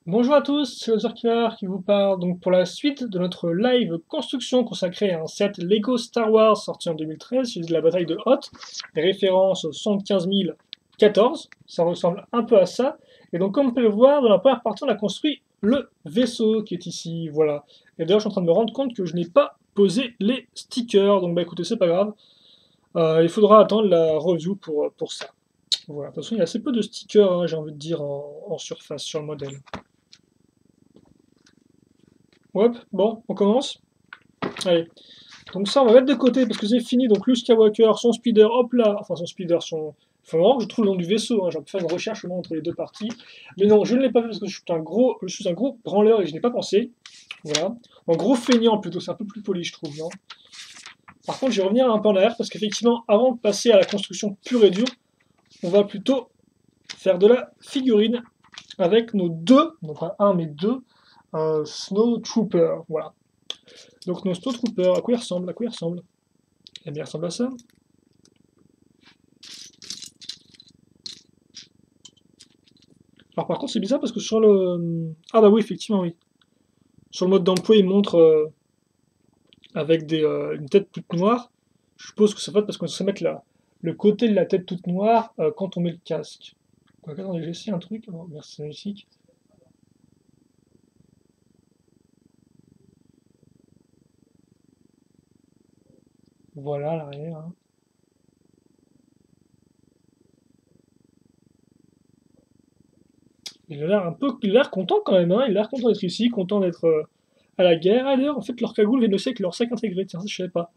Bonjour à tous, c'est Ozarkiller qui vous parle donc pour la suite de notre live construction consacré à un set Lego Star Wars sorti en 2013, celui de la bataille de Hoth, référence au 75014, ça ressemble un peu à ça. Et donc comme vous pouvez le voir, dans la première partie on a construit le vaisseau qui est ici, voilà. Et d'ailleurs je suis en train de me rendre compte que je n'ai pas posé les stickers, donc bah écoutez c'est pas grave. Il faudra attendre la review pour ça. Voilà, de toute façon il y a assez peu de stickers, hein, j'ai envie de dire, en surface sur le modèle. Hop, bon, on commence. Allez. Donc ça, on va mettre de côté parce que c'est fini. Donc Luke Skywalker, son speeder, hop là. Enfin, son speeder, son. Faut vraiment que je trouve le nom du vaisseau. Hein. J'ai pu faire une recherche au moins entre les deux parties. Mais non, je ne l'ai pas fait parce que je suis un gros branleur et je n'ai pas pensé. Voilà. En gros feignant plutôt. C'est un peu plus poli, je trouve. Non. Par contre, je vais revenir un peu en arrière parce qu'effectivement, avant de passer à la construction pure et dure, on va plutôt faire de la figurine avec nos deux, non pas un mais deux, Snow Trooper. Voilà. Donc nos Snowtroopers, à quoi ils ressemblent? À quoi ils ressemblent? Eh bien, ils ressemblent à ça. Alors par contre, c'est bizarre parce que sur le... Ah bah oui, effectivement, oui. Sur le mode d'emploi, il montre avec une tête toute noire. Je suppose que c'est fait parce qu'on sait mettre le côté de la tête toute noire quand on met le casque. Attendez, j'ai essayé un truc. Oh, merci, c'est magnifique. Voilà l'arrière. Hein. Il a l'air un peu... Il a l'air content quand même, hein. Il a l'air content d'être ici, content d'être à la guerre. Ah d'ailleurs, en fait, leur cagoule vient aussi avec leur sac intégré. Tiens, ça, je savais pas.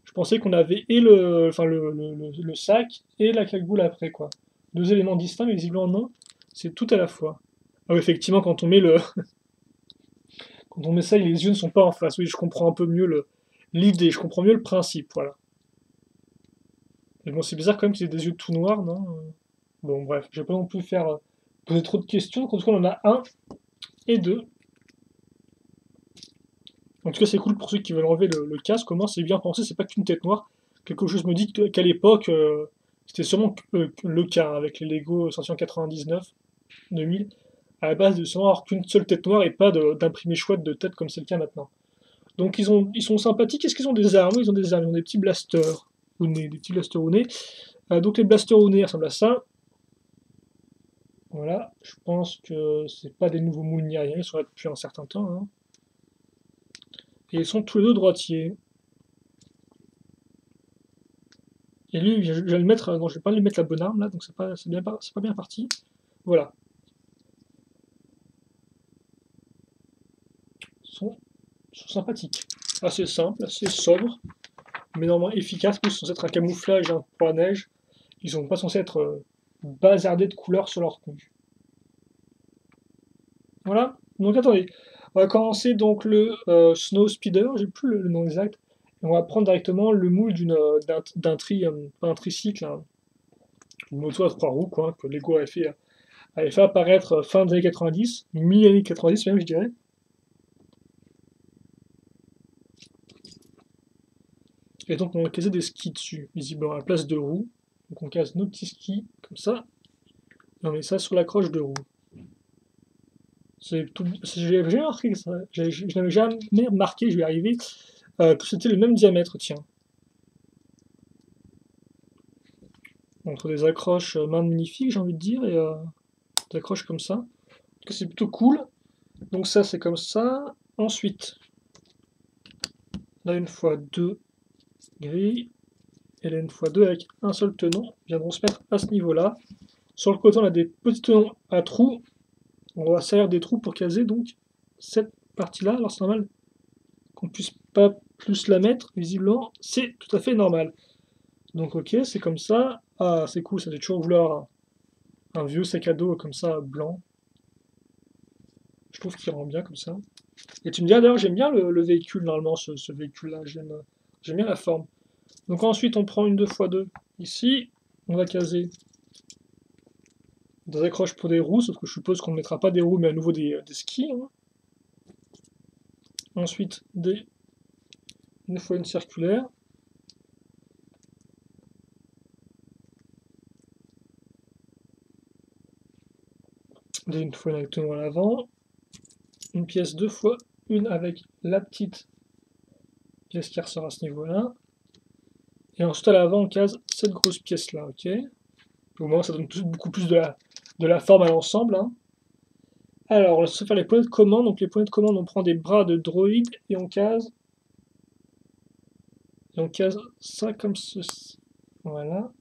Je pensais qu'on avait et enfin le sac et la cagoule après, quoi. Deux éléments distincts, mais visiblement non. C'est tout à la fois. Ah oui, effectivement, quand on met ça, les yeux ne sont pas en face. Oui, je comprends un peu mieux l'idée, je comprends mieux le principe, voilà. Mais bon, c'est bizarre quand même qu'ils aient des yeux tout noirs, non? Bon, bref, je vais pas non plus faire poser trop de questions. En tout cas, on en a un et deux. En tout cas, c'est cool pour ceux qui veulent enlever le casque. Au moins, c'est bien pensé, c'est pas qu'une tête noire. Quelque chose me dit qu'à l'époque, c'était sûrement le cas, hein, avec les Lego sortis en 99, 2000. À la base, de sûrement avoir qu'une seule tête noire et pas d'imprimer chouette de tête comme c'est le cas maintenant. Donc ils sont sympathiques. Est-ce qu'ils ont des armes? Oui, ils ont des armes, ils ont des petits blasters au nez, des petits blasters au nez. Donc les blasters au nez ressemblent à ça. Voilà, je pense que c'est pas des nouveaux moules ni rien, ils sont là depuis un certain temps. Hein. Et ils sont tous les deux droitiers. Et lui, je vais le mettre, non, je vais pas lui mettre la bonne arme là, donc c'est pas bien parti. Voilà, ils sont sympathiques. Assez simple, assez sobre, mais normalement efficace, plus censé être un camouflage hein, pour la neige. Ils sont pas censés être bazardés de couleurs sur leur tenue. Voilà, donc attendez, on va commencer donc le Snow Speeder, j'ai plus le nom exact, et on va prendre directement le moule d'un pas un tricycle, hein, une moto à trois roues, quoi, que Lego avait fait apparaître fin des années 90, mi-années 90 même, je dirais. Et donc on va caser des skis dessus, visiblement à la place de roues. Donc on case nos petits skis, comme ça, et on met ça sur la croche de roue. J'avais jamais remarqué ça, je n'avais jamais remarqué, je vais y arriver, que c'était le même diamètre, tiens. Entre des accroches magnifiques, j'ai envie de dire, et des accroches comme ça. Donc c'est plutôt cool. Donc ça, c'est comme ça. Ensuite, là, une fois deux grilles, et là, une fois deux avec un seul tenant, viendront se mettre à ce niveau-là. Sur le côté, on a des petits tenons à trous. On va servir des trous pour caser donc cette partie-là. Alors c'est normal qu'on puisse pas plus la mettre, visiblement, c'est tout à fait normal. Donc ok, c'est comme ça. Ah, c'est cool, ça fait toujours vouloir un vieux sac à dos comme ça, blanc. Je trouve qu'il rend bien comme ça. Et tu me dis, ah, d'ailleurs, j'aime bien le véhicule, normalement, ce véhicule-là. J'aime bien la forme. Donc ensuite, on prend une 2x2 ici. On va caser des accroches pour des roues, sauf que je suppose qu'on ne mettra pas des roues, mais à nouveau des skis. Hein. Ensuite, une fois une circulaire. Une fois directement à l'avant. une pièce 2 fois une avec la petite pièce qui ressort à ce niveau-là. Et ensuite à l'avant on case cette grosse pièce là, ok. Au moins ça donne beaucoup plus de la forme à l'ensemble. Hein. Alors on va se faire les poignées de commande. Donc les poignées de commande, on prend des bras de droïde et on case. Et on case ça comme ceci. Voilà.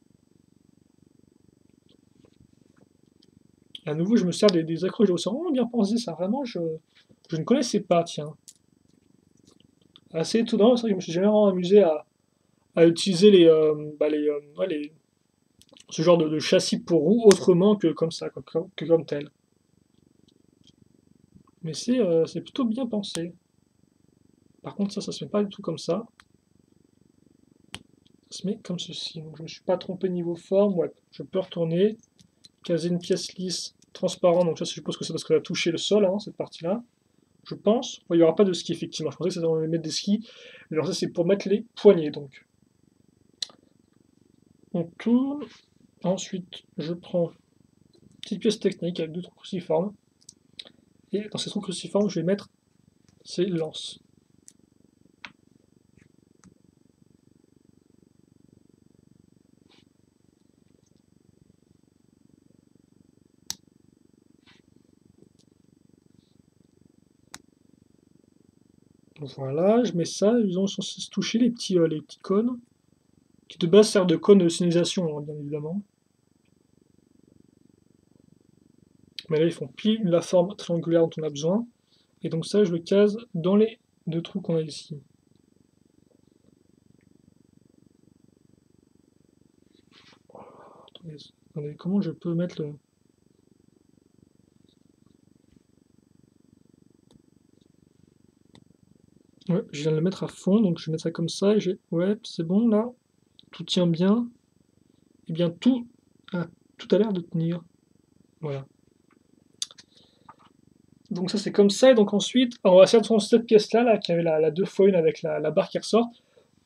À nouveau, je me sers des accroches. C'est vraiment bien pensé, ça. Vraiment, je ne connaissais pas, tiens. Assez étonnant, c'est vrai que je me suis jamais vraiment amusé à utiliser ce genre de châssis pour roues autrement que comme ça, que comme tel. Mais c'est plutôt bien pensé. Par contre, ça se met pas du tout comme ça. Ça se met comme ceci. Donc je me suis pas trompé niveau forme. Ouais, je peux retourner, caser une pièce lisse, transparente. Donc ça, je suppose que c'est parce qu'elle a touché le sol, hein, cette partie-là. Je pense. Il n'y aura pas de ski, effectivement. Je pensais que ça allait mettre des skis. Alors ça, c'est pour mettre les poignées, donc. On tourne. Ensuite, je prends une petite pièce technique avec deux trous cruciformes. Et dans ces trous cruciformes, je vais mettre ces lances. Voilà, je mets ça. Ils ont censé se toucher les petits cônes, qui de base servent de cônes de signalisation, hein, bien évidemment. Mais là, ils font pile la forme triangulaire dont on a besoin. Et donc ça, je le case dans les deux trous qu'on a ici. Attendez, comment je peux mettre le... Ouais, je viens de le mettre à fond, donc je vais mettre ça comme ça, et j'ai... Ouais, c'est bon, là. Tout tient bien. Eh bien, tout a l'air de tenir. Voilà. Donc ça, c'est comme ça, et donc ensuite, on va essayer de prendre cette pièce-là, là, qui avait la 2x1 avec la barre qui ressort,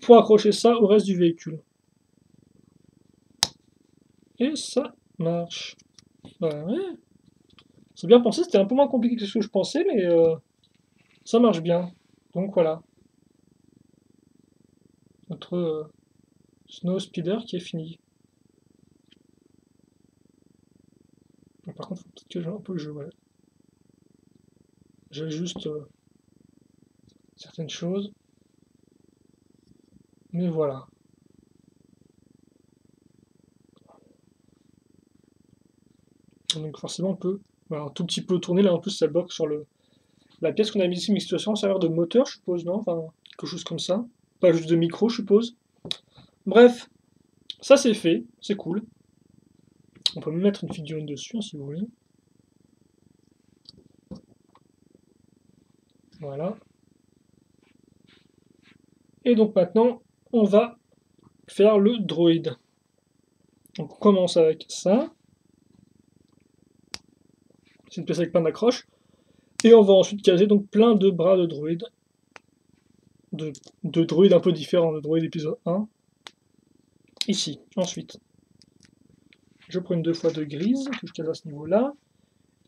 pour accrocher ça au reste du véhicule. Et ça marche. Bah, ouais. C'est bien pensé, c'était un peu moins compliqué que ce que je pensais, mais ça marche bien. Donc voilà, notre Snow Speeder qui est fini. Donc, par contre, il faut peut-être que j'ajuste certaines choses. Mais voilà. Donc forcément, on peut un tout petit peu tourner. Là, en plus, ça bloque sur la pièce qu'on a mise ici, mais situation servir de moteur, je suppose, non? Enfin, quelque chose comme ça. Pas juste de micro, je suppose. Bref, ça c'est fait, c'est cool. On peut même mettre une figurine dessus, hein, si vous voulez. Voilà. Et donc maintenant, on va faire le droïde. Donc on commence avec ça. C'est une pièce avec plein d'accroches. Et on va ensuite caser donc plein de bras de droïde. De droïdes un peu différents, de droïde épisode 1. Ici, ensuite. Je prends une 2x2 grise, que je case à ce niveau-là.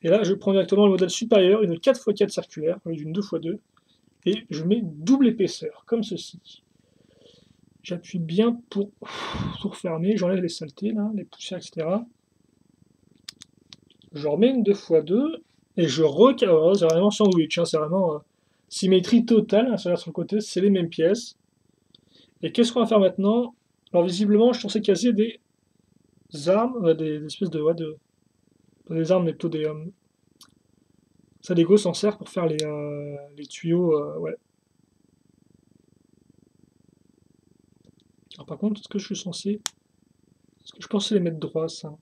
Et là, je prends directement le modèle supérieur, une 4x4 circulaire, au lieu d'une 2x2. Et je mets double épaisseur, comme ceci. J'appuie bien pour tout refermer, j'enlève les saletés, là, les poussières, etc. Je remets une 2x2, et je recale. Oh, c'est vraiment sandwich, hein, c'est vraiment symétrie totale, hein, sur le côté, c'est les mêmes pièces. Et qu'est-ce qu'on va faire maintenant? Alors visiblement, je suis censé caser des armes, des espèces de... Ouais, pas des armes, mais plutôt des... ça, des gosses s'en sert pour faire les tuyaux, ouais. Alors par contre, est-ce que je suis censé... Est-ce que je pensais les mettre droit, ça?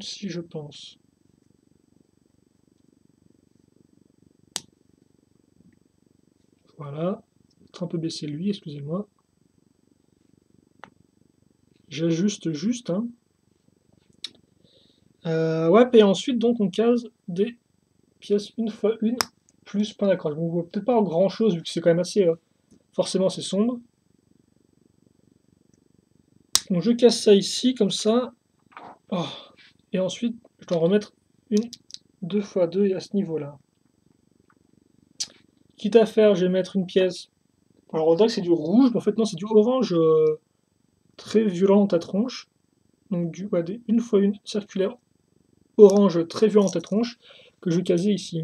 Si je pense. Voilà. Un peu baisser lui, excusez-moi. J'ajuste juste, hein. Ouais, et ensuite, donc, on case des pièces une fois une, plus point d'accroche. Bon, on voit peut-être pas grand chose, vu que c'est quand même assez... forcément, c'est sombre. Donc, je casse ça ici, comme ça. Oh. Et ensuite, Je dois en remettre une 2x2 et à ce niveau-là. Quitte à faire, je vais mettre une pièce. Alors on dirait que c'est du rouge, mais en fait non, c'est du orange très violent dans ta tronche. Donc une fois une circulaire orange très violente dans ta tronche que je vais caser ici.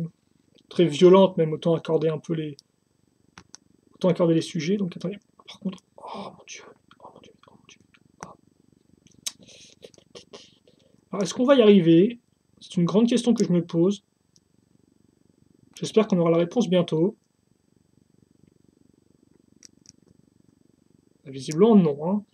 Très violente même, autant accorder un peu autant accorder les sujets. Donc attendez, par contre, oh mon dieu, oh mon dieu, oh mon dieu. Oh. Alors est-ce qu'on va y arriver? C'est une grande question que je me pose. J'espère qu'on aura la réponse bientôt. Visiblement non, hein.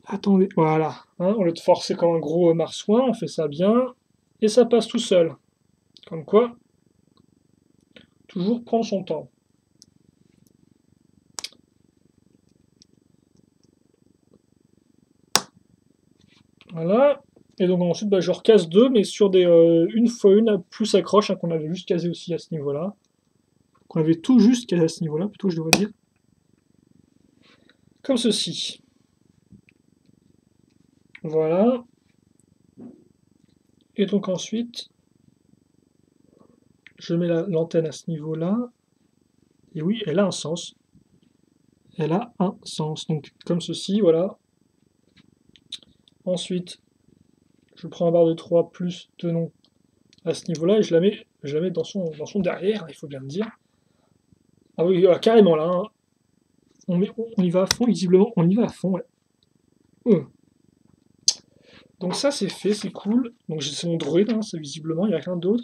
Attendez, voilà. Hein, au lieu de forcer comme un gros marsouin, on fait ça bien. Et ça passe tout seul. Comme quoi, toujours prendre son temps. Voilà. Et donc ensuite, je recasse deux, mais sur des une fois une plus accroche, hein, qu'on avait juste casé aussi à ce niveau-là. Qu'on avait tout juste casé à ce niveau-là, plutôt je devrais dire. Comme ceci. Voilà. Et donc ensuite, je mets l'antenne à ce niveau-là. Et oui, elle a un sens. Elle a un sens. Donc comme ceci, voilà. Ensuite, je prends un barre de 3 plus tenon à ce niveau-là et je la mets dans son derrière, il faut bien le dire. Ah oui, carrément là, hein. On y va à fond, visiblement, on y va à fond, ouais. Donc ça c'est fait, c'est cool. Donc c'est mon droïde, hein, c'est visiblement, il n'y a rien d'autre.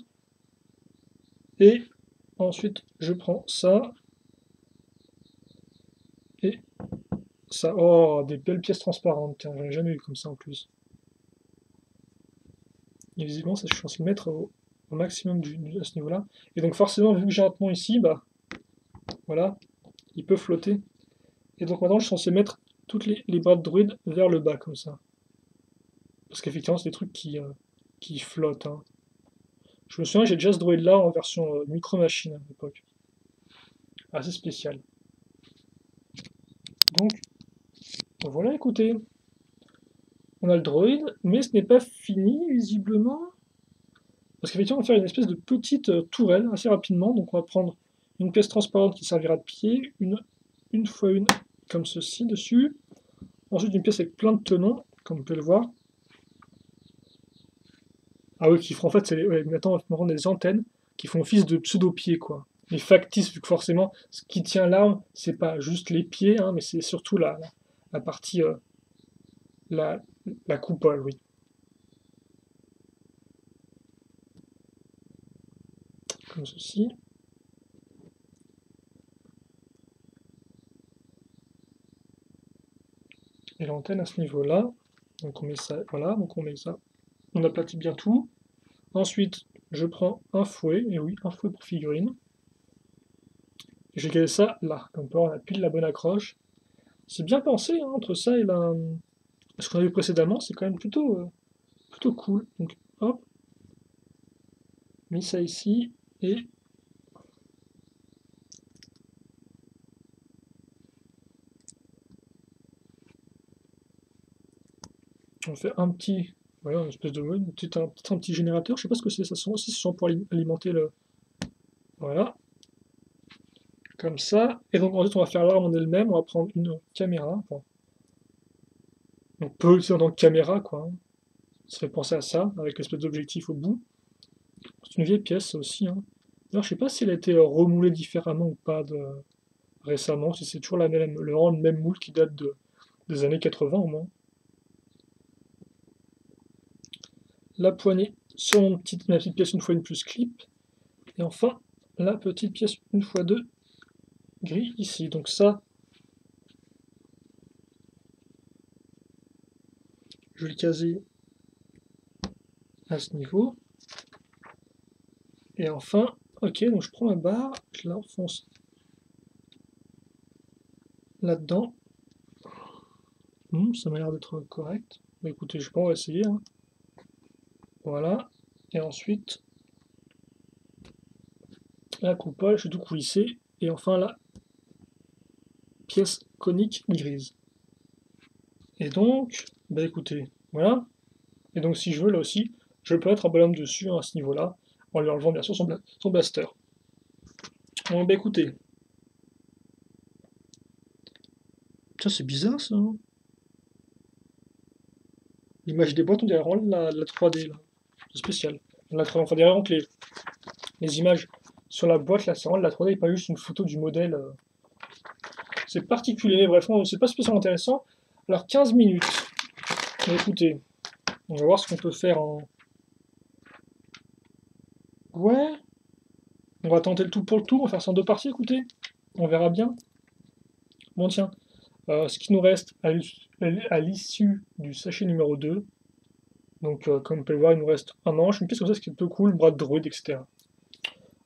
Et ensuite, je prends ça. Et ça. Oh, des belles pièces transparentes, tiens, j'en ai jamais eu comme ça en plus. Et visiblement, ça, je suis censé le mettre au maximum à ce niveau-là. Et donc forcément, vu que j'ai un tenon ici, voilà, il peut flotter. Et donc maintenant, je suis censé mettre toutes les barres de druide vers le bas, comme ça. Parce qu'effectivement, c'est des trucs qui flottent, hein. Je me souviens, j'ai déjà ce droïde là en version micro-machine à l'époque. Assez spécial. Donc, voilà, écoutez. On a le droïde, mais ce n'est pas fini, visiblement. Parce qu'effectivement, on va faire une espèce de petite tourelle assez rapidement. Donc, on va prendre une pièce transparente qui servira de pied, une fois une, comme ceci, dessus. Ensuite, une pièce avec plein de tenons, comme vous pouvez le voir. Ah oui, qui font en fait, c'est maintenant des antennes qui font office de pseudo-pieds, quoi. Mais factices, vu que forcément, ce qui tient l'arme, c'est pas juste les pieds, hein, mais c'est surtout la partie, la, la coupole, oui. Comme ceci. Et l'antenne à ce niveau-là. Donc on met ça, voilà, donc on met ça. On aplatit bien tout. Ensuite, je prends un fouet, et oui, un fouet pour figurine. Et j'ai calé ça là, comme ça on a pile la bonne accroche. C'est bien pensé, hein, entre ça et ce qu'on a vu précédemment, c'est quand même plutôt cool. Donc hop, mis ça ici, et on fait un petit, voilà, une espèce de un petit générateur, je sais pas ce que c'est, ça sent aussi, ce sont pour alimenter le, voilà, comme ça. Et donc ensuite on va faire l'arme en elle-même, on va prendre une caméra, enfin, on peut utiliser en tant que caméra, quoi, hein. Ça fait penser à ça, avec l'espèce d'objectif au bout. C'est une vieille pièce, ça aussi, hein. Alors je sais pas si elle a été remoulée différemment ou pas récemment, si c'est toujours le même moule qui date des années 80 au moins. La poignée sur ma petite pièce une fois une plus clip. Et enfin, la petite pièce une fois deux gris ici. Donc ça, je vais le caser à ce niveau. Et enfin, ok, donc je prends ma barre, je l'enfonce là-dedans. Ça m'a l'air d'être correct. Bah, écoutez, je pense on va essayer, hein. Voilà. Et ensuite, la coupole, je vais tout coulisser. Et enfin, la pièce conique grise. Et donc, bah écoutez, Voilà. Et donc si je veux, là aussi, je peux mettre un bonhomme dessus hein, à ce niveau-là, en lui enlevant bien sûr son blaster. Bon bah écoutez. Tiens, c'est bizarre ça. Hein. L'image des boîtes, on dirait vraiment la 3D là. C'est spécial. On dirait vraiment que les images sur la boîte là, c'est vraiment de la 3D et pas juste une photo du modèle. C'est particulier, mais bref, c'est pas spécialement intéressant. Alors 15 minutes. Mais écoutez, on va voir ce qu'on peut faire en. Ouais, on va tenter le tout pour le tout, on va faire ça en deux parties, écoutez. On verra bien. Bon tiens, ce qui nous reste à l'issue du sachet numéro 2. Donc comme on peut le voir, il nous reste un manche, une pièce comme ça, ce qui est plutôt cool, bras de druide, etc.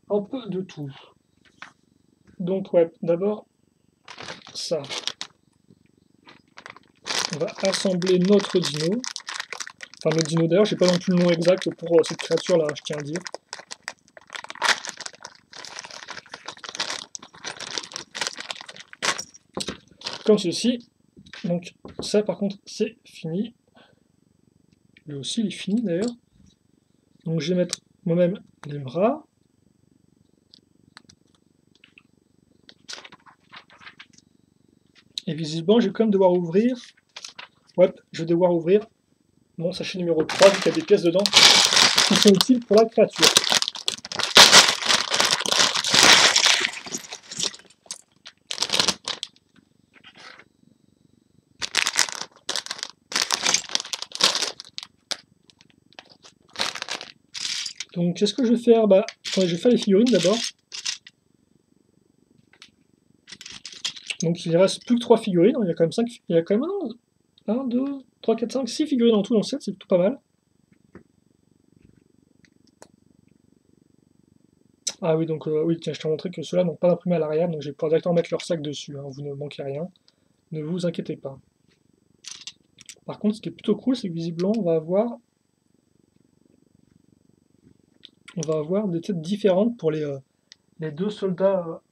Un peu de tout. Donc ouais, d'abord, ça. On va assembler notre dino. Enfin notre dino d'ailleurs, j'ai pas non plus le nom exact pour cette créature là, je tiens à dire. Comme ceci. Donc ça par contre c'est fini. Lui aussi il est fini d'ailleurs. Donc je vais mettre moi-même les bras. Et visiblement je vais quand même devoir ouvrir. Ouais, je vais devoir ouvrir mon sachet numéro 3 vu qu'il y a des pièces dedans qui sont utiles pour la créature. Donc qu'est-ce que je vais faire? Bah, attendez, je vais faire les figurines d'abord. Donc il ne reste plus que 3 figurines, il y a quand même 5. Il y a quand même 1, 2, 3, 4, 5, 6 figurines en tout dans le set, c'est plutôt pas mal. Ah oui, donc oui, tiens, je t'ai montré que ceux-là n'ont pas d'imprimé à l'arrière, donc je vais pouvoir directement mettre leur sac dessus, hein, vous ne manquez rien. Ne vous inquiétez pas. Par contre, ce qui est plutôt cool, c'est que visiblement, on va avoir des têtes différentes pour les deux soldats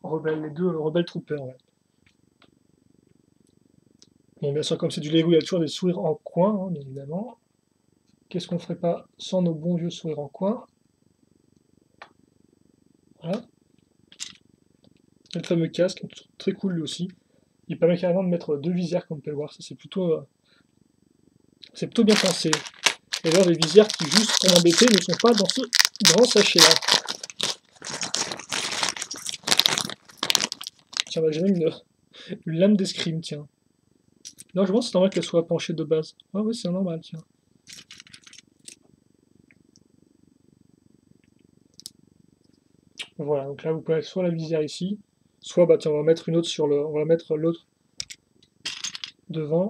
rebelles, les deux rebelles troopers. Ouais. Bon, bien sûr, comme c'est du Lego, il y a toujours des sourires en coin, hein, bien évidemment. Qu'est-ce qu'on ferait pas sans nos bons vieux sourires en coin? Voilà. Et le fameux casque, très cool lui aussi. Il permet carrément de mettre deux visières, comme on peut le voir. Ça, c'est plutôt bien pensé. Et d'ailleurs, des visières qui, juste pour m'embêter, ne sont pas dans ce grand sachet-là. Tiens, bah, j'ai même une lame d'escrime, tiens. Non, je pense que c'est normal qu'elle soit penchée de base. Ah ouais, c'est normal, tiens. Voilà, donc là, vous pouvez mettre soit la visière ici, soit, bah tiens, on va mettre une autre on va mettre l'autre devant.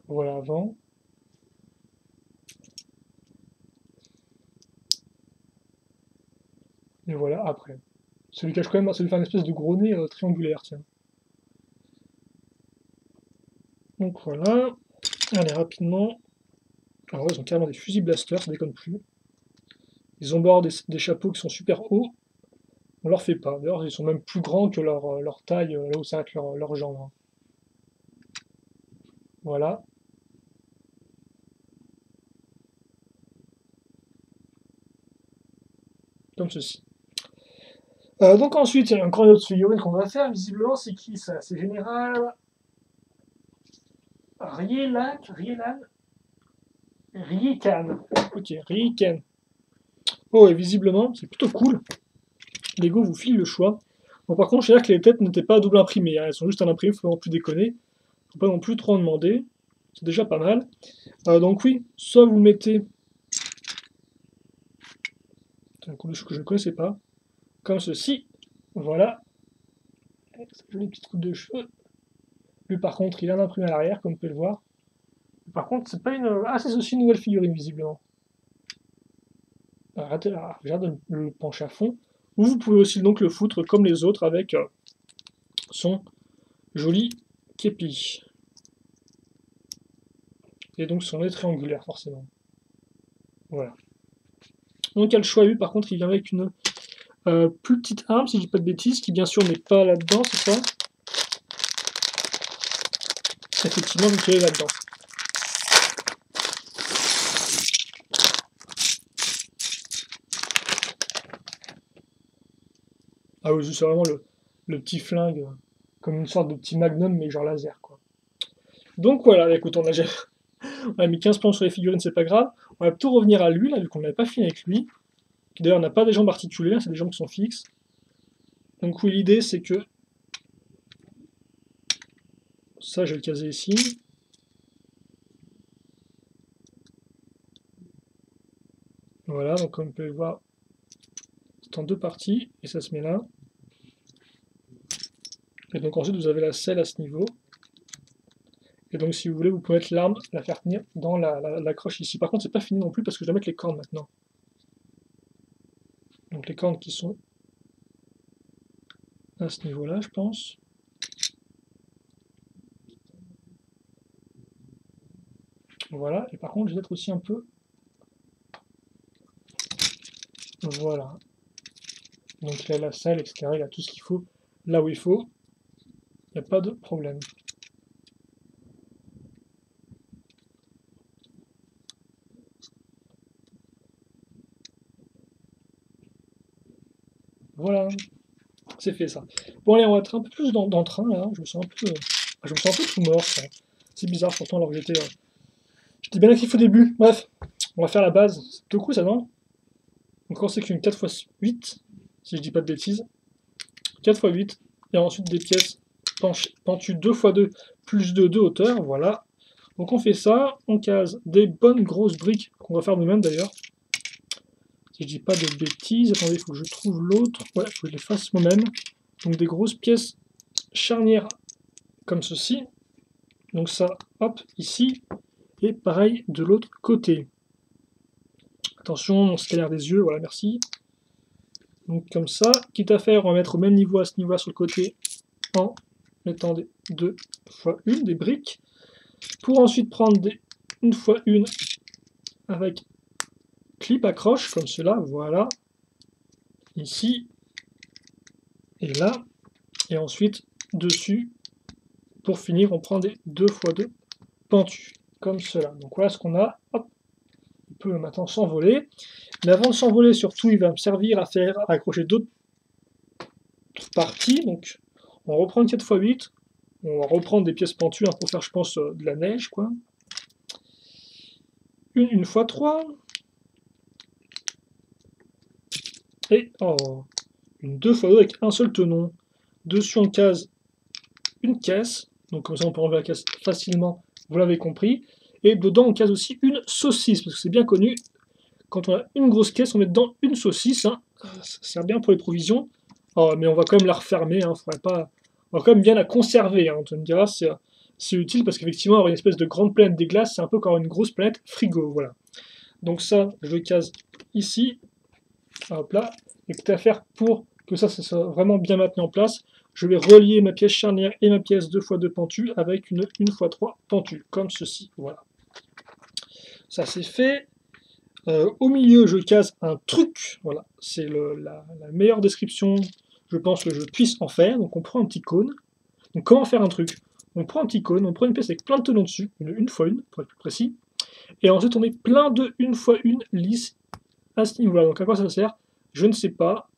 Voilà, avant. Et voilà, après. Ça lui cache quand même, ça lui fait une espèce de gros nez triangulaire, tiens. Donc voilà. Allez, rapidement. Alors, ils ont carrément des fusils blaster, ça déconne plus. Ils ont bord des chapeaux qui sont super hauts. On leur fait pas. D'ailleurs, ils sont même plus grands que leur taille, là où s'arrêtent leurs jambes. Hein. Voilà. Comme ceci. Donc ensuite, il y a encore une autre figurine qu'on va faire. Visiblement, c'est qui ça? C'est Général Riekan. Ok, Riekan. Oh, et visiblement, c'est plutôt cool. Lego vous file le choix. Bon, par contre, je sais que les têtes n'étaient pas double imprimées. Hein. Elles sont juste à l'imprimer, faut pas non plus déconner. Faut pas non plus trop en demander. C'est déjà pas mal. Donc oui, soit vous mettez... C'est un coup de chou que je ne connaissais pas. Comme ceci. Voilà. Avec cette jolie petite coupe de cheveux. Lui, par contre, il a l'imprimé à l'arrière, comme vous pouvez le voir. Par contre, c'est pas une... Ah, c'est aussi une nouvelle figurine, visiblement. Arrêtez là, regardez le pencher à fond. Ou vous pouvez aussi donc le foutre comme les autres avec son joli képi. Et donc son nez triangulaire, forcément. Voilà. Donc il y a le choix U, par contre, il vient avec Plus petite arme, si je dis pas de bêtises, qui bien sûr n'est pas là-dedans, c'est ça? Effectivement, vu qu'elle est là-dedans. Ah oui, c'est vraiment le petit flingue, comme une sorte de petit magnum, mais genre laser, quoi. Donc voilà, écoute, on a mis 15 points sur les figurines, c'est pas grave. On va plutôt revenir à lui, là, vu qu'on n'avait pas fini avec lui. D'ailleurs, on n'a pas des jambes articulées, c'est des jambes qui sont fixes. Donc oui, l'idée, c'est que... Ça, je vais le caser ici. Voilà, donc comme vous pouvez le voir, c'est en deux parties, et ça se met là. Et donc ensuite, vous avez la selle à ce niveau. Et donc si vous voulez, vous pouvez mettre l'arme, la faire tenir dans la croche ici. Par contre, c'est pas fini non plus, parce que je dois mettre les cornes maintenant. Donc les cornes qui sont à ce niveau-là, je pense. Voilà, et par contre, je vais mettre aussi un peu... Voilà. Donc là, la selle, etc., il y a tout ce qu'il faut là où il faut. Il n'y a pas de problème. Voilà, c'est fait ça. Bon allez, on va être un peu plus dans le train là. Je me sens un peu, je me sens un peu tout mort. C'est bizarre pourtant alors que j'étais bien actif au début. Bref, on va faire la base. C'est tout cool ça, non? Donc on sait qu'une 4x8, si je dis pas de bêtises. 4x8, et ensuite des pièces pentues 2x2 plus 2 de hauteur, voilà. Donc on fait ça, on case des bonnes grosses briques, qu'on va faire nous-mêmes d'ailleurs. Si je dis pas de bêtises, attendez, il faut que je trouve l'autre. Ouais, il faut que je les fasse moi-même. Donc des grosses pièces charnières comme ceci. Donc ça, hop, ici. Et pareil de l'autre côté. Attention, on scalaire des yeux, voilà, merci. Donc comme ça, quitte à faire, on va mettre au même niveau à ce niveau-là sur le côté, en mettant des 2 x 1, des briques. Pour ensuite prendre des 1 x 1 avec clip accroche, comme cela, voilà. Ici, et là. Et ensuite, dessus, pour finir, on prend des 2 x 2 pentus, comme cela. Donc voilà ce qu'on a. Hop, on peut maintenant s'envoler. Mais avant de s'envoler, surtout, il va me servir à faire accrocher d'autres parties. Donc, on reprend une 4x8. On va reprendre des pièces pentues pour faire, je pense, de la neige, quoi. Une x3. Et une 2x2 avec un seul tenon. Dessus, on case une caisse. Donc, comme ça, on peut enlever la caisse facilement. Vous l'avez compris. Et dedans, on case aussi une saucisse. Parce que c'est bien connu. Quand on a une grosse caisse, on met dedans une saucisse. Hein. Ça sert bien pour les provisions. Mais on va quand même la refermer. Hein. On va quand même bien la conserver. Hein. Tu me diras, c'est utile parce qu'effectivement, avoir une espèce de grande planète des glaces, c'est un peu comme une grosse planète frigo. Voilà. Donc ça, je case ici. Hop là. Et tout à faire pour que ça soit vraiment bien maintenu en place. Je vais relier ma pièce charnière et ma pièce 2x2 pentue avec une 1x3 pentue, comme ceci. Voilà. Ça c'est fait. Au milieu, je case un truc. Voilà, c'est la meilleure description, je pense, que je puisse en faire. Donc on prend un petit cône. Donc comment faire un truc? On prend un petit cône, on prend une pièce avec plein de tenons dessus, une 1 x 1, pour être plus précis. Et ensuite on met plein de 1 x 1 lisses à ce niveau-là. Donc à quoi ça sert? Je ne sais pas.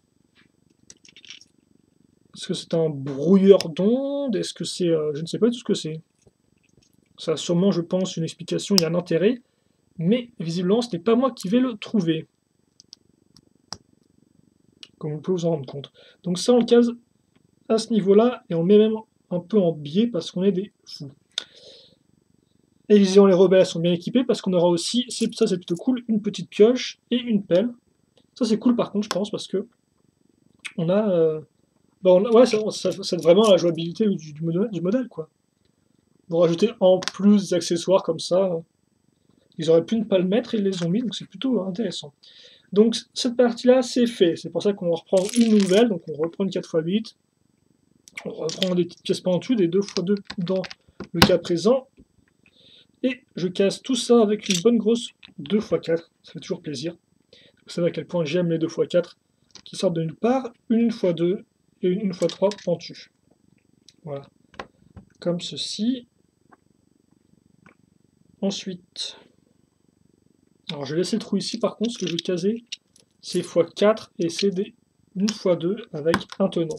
Est-ce que c'est un brouilleur d'ondes? Est-ce que c'est... je ne sais pas tout ce que c'est. Ça a sûrement, je pense, une explication, il y a un intérêt. Mais visiblement, ce n'est pas moi qui vais le trouver. Comme vous pouvez vous en rendre compte. Donc ça, on le case à ce niveau-là, et on met même un peu en biais parce qu'on est des fous. Et visiblement, les rebelles sont bien équipés parce qu'on aura aussi, ça c'est plutôt cool, une petite pioche et une pelle. Ça c'est cool par contre, je pense, parce que on a... ouais, c'est vraiment la jouabilité du modèle, quoi. Pour rajouter en plus des accessoires comme ça, ils auraient pu ne pas le mettre, et ils les ont mis, donc c'est plutôt intéressant. Donc cette partie-là, c'est fait. C'est pour ça qu'on reprend une nouvelle, donc on reprend une 4x8, on reprend des petites pièces pentues, des 2x2 dans le cas présent, et je casse tout ça avec une bonne grosse 2x4, ça fait toujours plaisir. Vous savez à quel point j'aime les 2x4, qui sortent de nulle part, une x2 et une x3 pentues. Voilà, comme ceci. Ensuite, alors je vais laisser le trou ici par contre, ce que je vais caser, c'est x4 et c'est des 1x2 avec un tenant.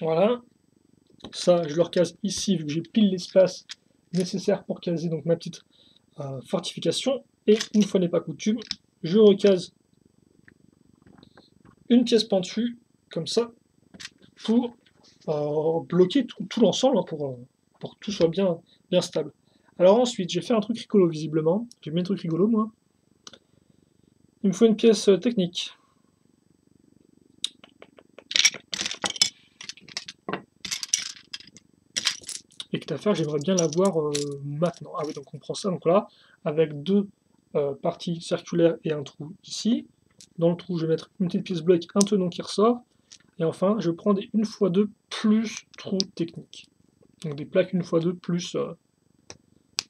Voilà, ça je le recase ici vu que j'ai pile l'espace nécessaire pour caser donc ma petite fortification. Et une fois n'est pas coutume, je recase une pièce pentue comme ça pour bloquer tout l'ensemble, hein, pour que tout soit bien stable. Alors ensuite, j'ai fait un truc rigolo visiblement. J'ai mis un truc rigolo moi. Il me faut une pièce technique. Et quitte à faire, j'aimerais bien l'avoir maintenant. Ah oui, donc on prend ça, donc là, avec deux parties circulaires et un trou ici. Dans le trou, je vais mettre une petite pièce bloc, un tenon qui ressort. Et enfin, je prends des 1x2 plus trou technique. Donc des plaques 1x2 plus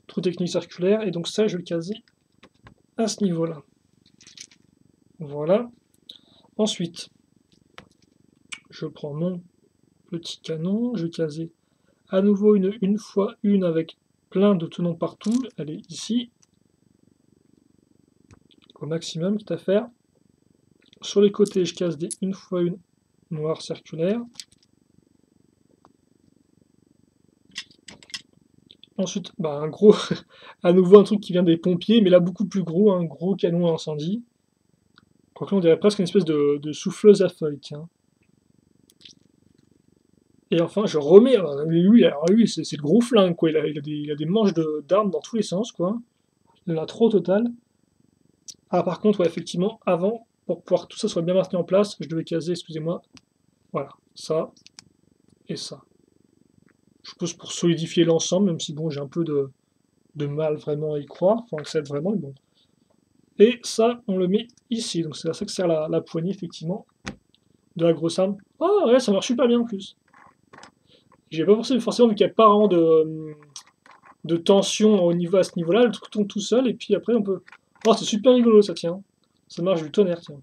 trou technique circulaire. Et donc ça, je vais le caser à ce niveau-là. Voilà. Ensuite, je prends mon petit canon, je vais caser à nouveau une 1x1 avec plein de tenons partout. Elle est ici. Au maximum, quitte à faire. Sur les côtés, je casse des 1x1 noirs circulaires. Ensuite, bah, un gros, à nouveau un truc qui vient des pompiers, mais là beaucoup plus gros, un gros canon à incendie. Quoique on dirait presque une espèce de souffleuse à feuilles, tiens. Et enfin, je remets, alors lui c'est le gros flingue, quoi. Il a des manches d'armes dans tous les sens, quoi. Il en a trop au total. Ah, par contre, ouais, effectivement, avant, pour pouvoir que tout ça soit bien maintenu en place, je devais caser, excusez-moi, voilà, ça et ça. Je suppose pour solidifier l'ensemble, même si bon, j'ai un peu de mal vraiment à y croire, enfin, que ça aide vraiment, mais bon. Et ça, on le met ici, donc c'est à ça que sert la poignée, effectivement, de la grosse arme. Oh, ouais, ça marche super bien en plus. J'ai pas forcément vu qu'il n'y a pas vraiment de tension au niveau à ce niveau-là, le truc tombe tout seul, et puis après on peut... Oh, c'est super rigolo ça, tiens. Ça marche du tonnerre, tiens.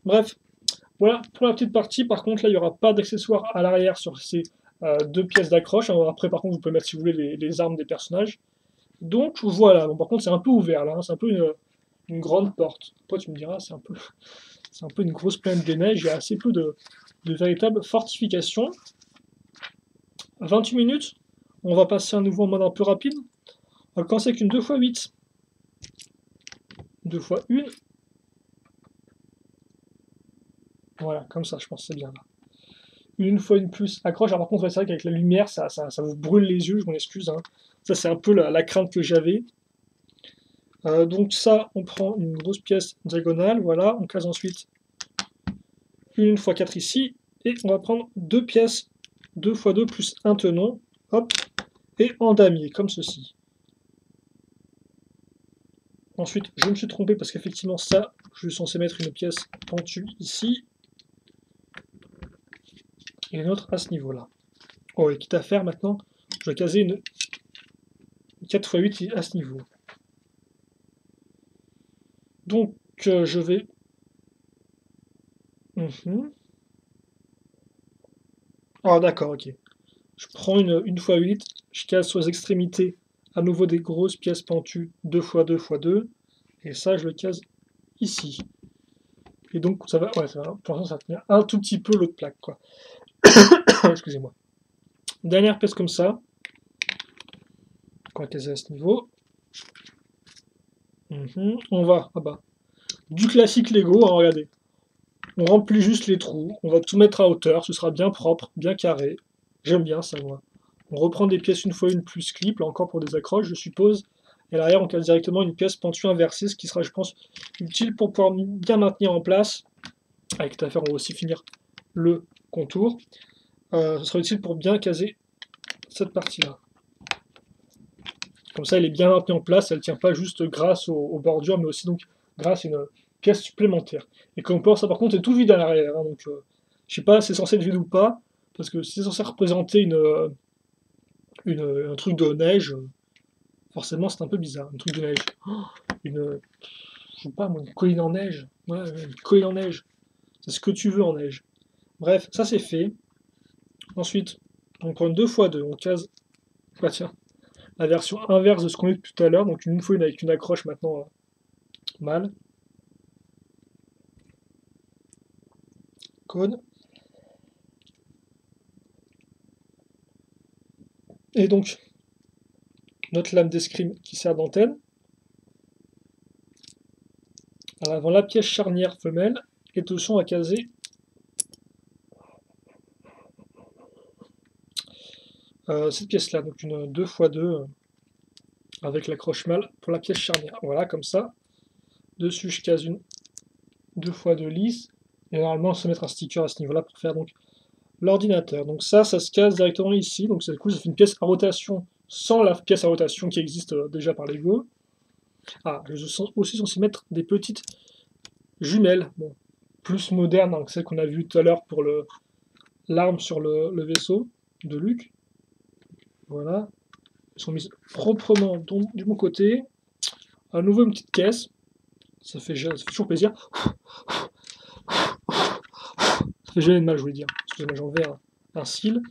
Bref, voilà pour la petite partie. Par contre, là, il n'y aura pas d'accessoires à l'arrière sur ces deux pièces d'accroche. Après, par contre, vous pouvez mettre, si vous voulez, les armes des personnages. Donc, voilà. Bon, par contre, c'est un peu ouvert, là. Hein. C'est un peu une grande porte. Toi, tu me diras, c'est un peu une grosse plaine des neiges. Il y a assez peu de véritables fortifications. 28 minutes. On va passer à nouveau en mode un peu rapide. On va commencer avec une 2x8. 2x1. Voilà, comme ça, je pense que c'est bien là. Une fois une plus accroche. Alors par contre, c'est vrai qu'avec la lumière, ça vous brûle les yeux, je m'en excuse. Hein. Ça, c'est un peu la crainte que j'avais. Donc ça, on prend une grosse pièce diagonale, voilà. On case ensuite une x 4 ici. Et on va prendre deux pièces 2x2 plus un tenon. Hop. Et en damier, comme ceci. Ensuite, je me suis trompé parce qu'effectivement, ça, je suis censé mettre une pièce pentue ici. Et une autre à ce niveau-là. Oh, et quitte à faire maintenant, je vais caser une 4x8 à ce niveau. Donc, je vais... Ah, d'accord, ok. Je prends une x8, je case sur les extrémités à nouveau des grosses pièces pentues 2x2x2, et ça, je le case ici. Et donc, ça va, ouais, pour l'instant, ça va tenir un tout petit peu l'autre plaque, quoi. Excusez-moi. Dernière pièce comme ça, qu'on va caser à ce niveau. On va, ah bah, du classique Lego, hein, regardez. On remplit juste les trous, on va tout mettre à hauteur, ce sera bien propre, bien carré. J'aime bien ça, moi. On reprend des pièces une fois une plus clip, là encore pour des accroches, je suppose. Et à l'arrière, on casse directement une pièce pentue inversée, ce qui sera, je pense, utile pour pouvoir bien maintenir en place. Avec cette affaire, on va aussi finir le contour. Ce sera utile pour bien caser cette partie-là. Comme ça, elle est bien maintenue en place, elle ne tient pas juste grâce aux bordures, mais aussi donc grâce à une pièce supplémentaire. Et comme on peut voir, ça par contre est tout vide à l'arrière, hein, donc je sais pas si c'est censé être vide ou pas, parce que c'est censé représenter un truc de neige, forcément c'est un peu bizarre, un truc de neige. Oh, je sais pas moi, une colline en neige. Ouais, ouais, une colline en neige. C'est ce que tu veux en neige. Bref, ça c'est fait. Ensuite, on prend une 2x2, on case, bah tiens, la version inverse de ce qu'on a eu tout à l'heure, donc une fois une avec une accroche maintenant mâle. Cône. Et donc, notre lame d'escrime qui sert d'antenne. À l'avant, la pièce charnière femelle, et dessus on va caser cette pièce-là, donc une 2x2 avec l'accroche mâle pour la pièce charnière. Voilà, comme ça. Dessus, je case une 2x2 lisse, et normalement, on va se mettre un sticker à ce niveau-là pour faire donc l'ordinateur. Donc ça se case directement ici, donc c'est cool, ça fait une pièce à rotation sans la pièce à rotation qui existe déjà par Lego. Ah, je suis aussi censé mettre des petites jumelles, bon, plus modernes hein, que celles qu'on a vues tout à l'heure pour l'arme sur le vaisseau de Luke. Voilà. Elles sont mises proprement du bon côté. À nouveau une petite caisse. Ça fait toujours plaisir. Ça fait jamais de mal, je voulais dire. Excusez-moi, j'en vais un cil.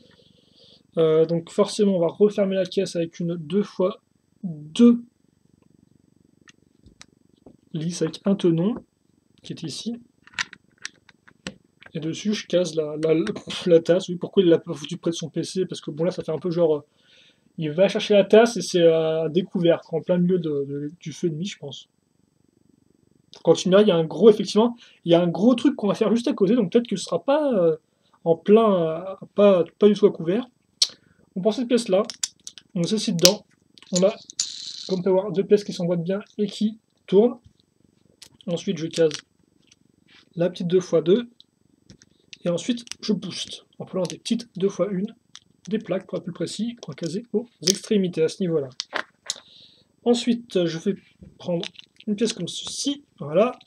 Donc forcément, on va refermer la caisse avec une 2x2 lisse avec un tenon qui est ici. Et dessus, je case la tasse. Oui, pourquoi il l'a pas foutu près de son PC? Parce que bon, là, ça fait un peu genre. Il va chercher la tasse et c'est à découvert, en plein milieu du feu de nuit, je pense. Quand il y a un gros, effectivement, il y a un gros truc qu'on va faire juste à côté, donc peut-être que ce sera pas en plein, pas du tout à couvert. On prend cette pièce-là, on s'assied dedans, on a, comme on peut voir, deux pièces qui s'emboîtent bien et qui tournent. Ensuite, je case la petite 2x2, et ensuite, je booste, en prenant des petites 2x1, des plaques, pour être plus précis, qu'on va caser aux extrémités, à ce niveau-là. Ensuite, je vais prendre une pièce comme ceci, voilà.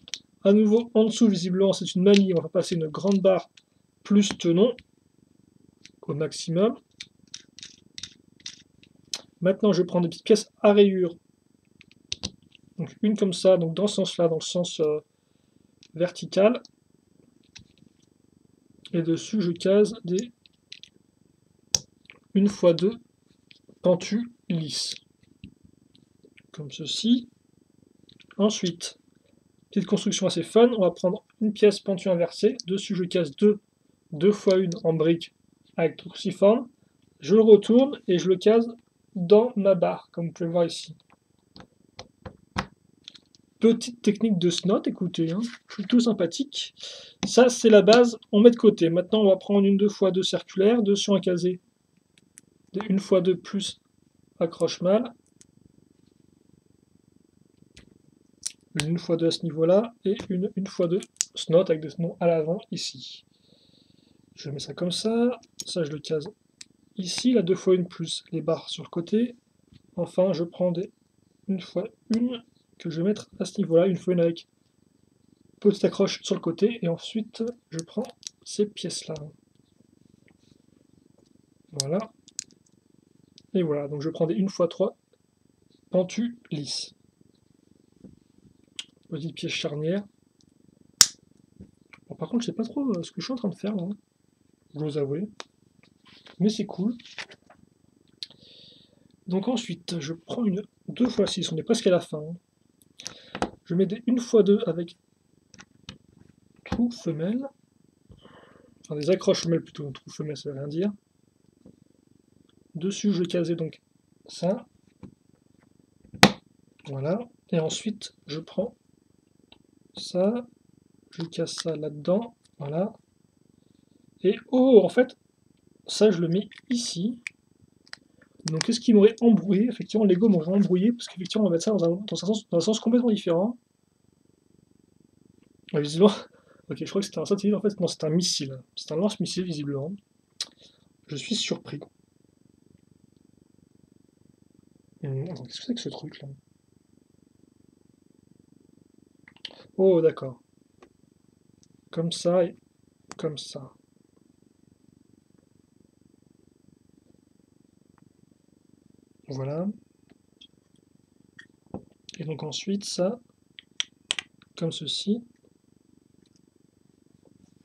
À nouveau, en dessous, visiblement, c'est une mamie, on va passer une grande barre plus tenon au maximum. Maintenant, je prends des petites pièces à rayures. Donc une comme ça, donc dans ce sens-là, dans le sens vertical. Et dessus, je case des 1x2 pentus lisses. Comme ceci. Ensuite, petite construction assez fun, on va prendre une pièce pentue inversée. Dessus, je case 2x1 en brique avec cruciforme. Je le retourne et je le case dans ma barre, comme vous pouvez voir ici. Petite technique de snot, écoutez, hein, plutôt sympathique. Ça, c'est la base, on met de côté. Maintenant, on va prendre une 2x2 circulaire, dessus un casé, des 1x2 plus accroche mâle, une 1x2 à ce niveau-là, et une 1x2 snot avec des noms à l'avant ici. Je mets ça comme ça je le case ici, la 2x1 plus les barres sur le côté. Enfin, je prends des 1x1 que je vais mettre à ce niveau-là, une fois une avec petite accroche sur le côté, et ensuite je prends ces pièces-là. Voilà. Et voilà, donc je prends des 1x3 pentus lisses. Petite pièce charnière. Bon, par contre, je sais pas trop ce que je suis en train de faire là, je dois vous avouer. Mais c'est cool. Donc ensuite, je prends une 2x6, on est presque à la fin. Je mets des 1x2 avec trou femelle. Enfin, des accroches femelles plutôt, trou femelle ça veut rien dire. Dessus, je casais donc ça. Voilà. Et ensuite, je prends ça. Je casse ça là-dedans. Voilà. Et oh, en fait, ça, je le mets ici. Donc, qu'est-ce qui m'aurait embrouillé? Effectivement, Lego m'aurait embrouillé, parce qu'effectivement, on va mettre ça dans un sens complètement différent. Ah, visiblement, ok, je crois que c'était un satellite, en fait, non, c'est un missile. C'est un lance-missile, visiblement. Je suis surpris. Qu'est-ce que c'est que ce truc-là? Oh, d'accord. Comme ça et comme ça. Voilà. Et donc ensuite, ça, comme ceci.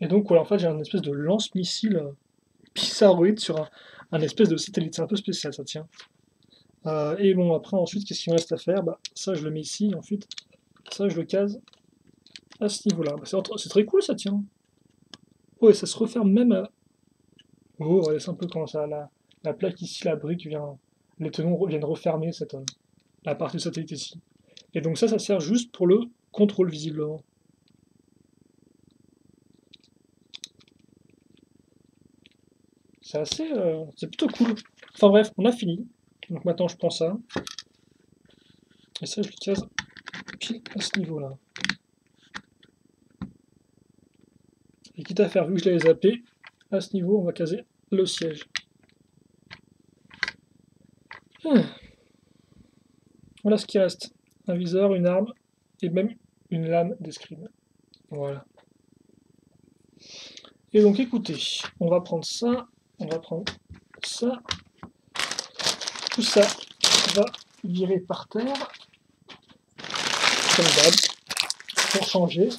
Et donc, voilà, en fait, j'ai un espèce de lance-missile bizarroïde sur un espèce de satellite. C'est un peu spécial, ça tient. Et bon, après, ensuite, qu'est-ce qu'il me reste à faire? Bah, ça, je le mets ici, ensuite. Ça, je le case à ce niveau-là. Bah, c'est très cool, ça tient. Oh, et ça se referme même à... Oh, regardez, c'est un peu quand ça, la plaque ici, la brique vient... Les tenons viennent refermer la partie du satellite ici. Et donc ça sert juste pour le contrôle, visiblement. C'est assez... c'est plutôt cool. Enfin bref, on a fini. Donc maintenant, je prends ça. Et ça, je le case pile à ce niveau-là. Et quitte à faire, vu que je l'avais zappé, à ce niveau, on va caser le siège. Voilà ce qui reste. Un viseur, une arme, et même une lame d'escrime. Voilà. Et donc écoutez, on va prendre ça, on va prendre ça. Tout ça va virer par terre, comme d'hab, pour changer.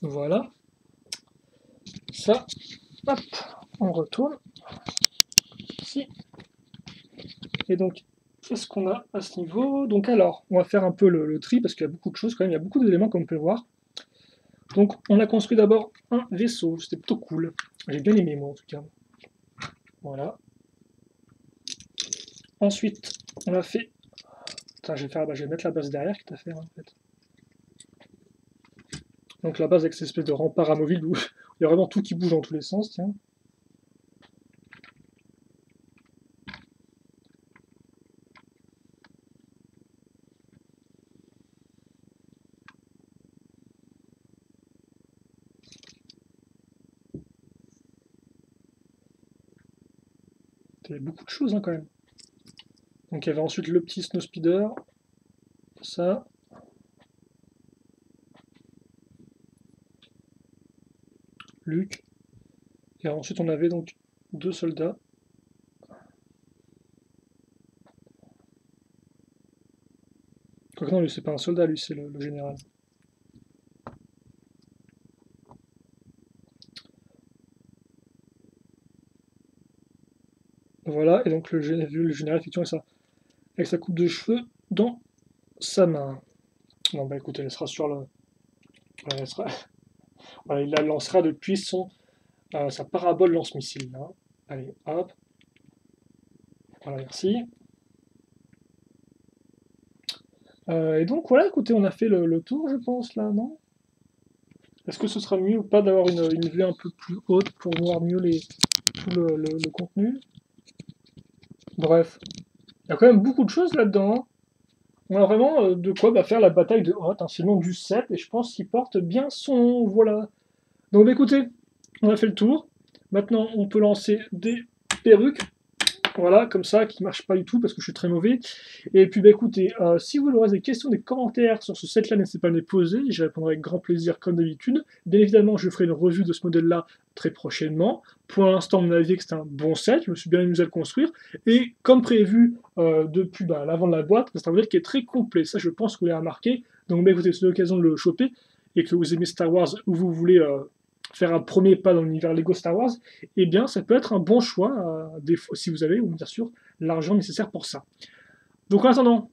Voilà. Ça, hop, on retourne. Ici. Et donc, qu'est-ce qu'on a à ce niveau? Donc alors, on va faire un peu le tri, parce qu'il y a beaucoup de choses quand même, il y a beaucoup d'éléments comme on peut le voir. Donc, on a construit d'abord un vaisseau, c'était plutôt cool. J'ai bien aimé, moi, en tout cas. Voilà. Ensuite, on a fait... Attends, je vais mettre la base derrière, quitte à faire, en fait. Donc la base avec cette espèce de rempart amovible où il y a vraiment tout qui bouge dans tous les sens, tiens. Il y avait beaucoup de choses hein, quand même. Donc il y avait ensuite le petit snow speeder, ça. Luc. Et ensuite on avait donc 2 soldats. Quoique non, lui c'est pas un soldat, lui c'est le général. Voilà, et donc le général effectivement ça, avec sa coupe de cheveux dans sa main. Bon bah écoutez, elle sera sur le... Voilà, il la lancera depuis sa parabole lance-missile. Là. Allez, hop. Voilà, merci. Et donc voilà, écoutez, on a fait le tour, je pense, là, non? Est-ce que ce sera mieux ou pas d'avoir une vue un peu plus haute pour voir mieux tout le contenu? Bref, il y a quand même beaucoup de choses là-dedans. Hein. On a vraiment de quoi faire la bataille de Hoth, hein, c'est le nom du set, et je pense qu'il porte bien son nom, voilà. Donc bah, écoutez, on a fait le tour. Maintenant, on peut lancer des perruques. Voilà, comme ça, qui ne marche pas du tout parce que je suis très mauvais. Et puis, bah écoutez, si vous aurez des questions, des commentaires sur ce set-là, n'hésitez pas à me les poser. J'y répondrai avec grand plaisir, comme d'habitude. Bien évidemment, je ferai une revue de ce modèle-là très prochainement. Pour l'instant, mon avis est que c'est un bon set. Je me suis bien amusé à le construire. Et comme prévu depuis l'avant de la boîte, c'est un modèle qui est très complet. Ça, je pense que vous l'avez remarqué. Donc, bah écoutez, c'est l'occasion de le choper. Et que vous aimez Star Wars ou vous voulez faire un premier pas dans l'univers Lego Star Wars, eh bien ça peut être un bon choix, si vous avez, ou bien sûr, l'argent nécessaire pour ça. Donc en attendant,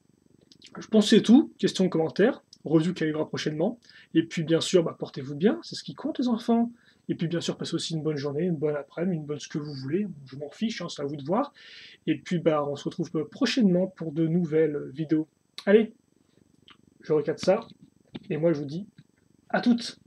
je pense que c'est tout, questions, commentaires, review qui arrivera prochainement, et puis bien sûr, portez-vous bien, c'est ce qui compte les enfants, et puis bien sûr, passez aussi une bonne journée, une bonne après-midi, une bonne ce que vous voulez, je m'en fiche, hein, c'est à vous de voir, et puis on se retrouve prochainement pour de nouvelles vidéos. Allez, je recadre ça, et moi je vous dis à toutes.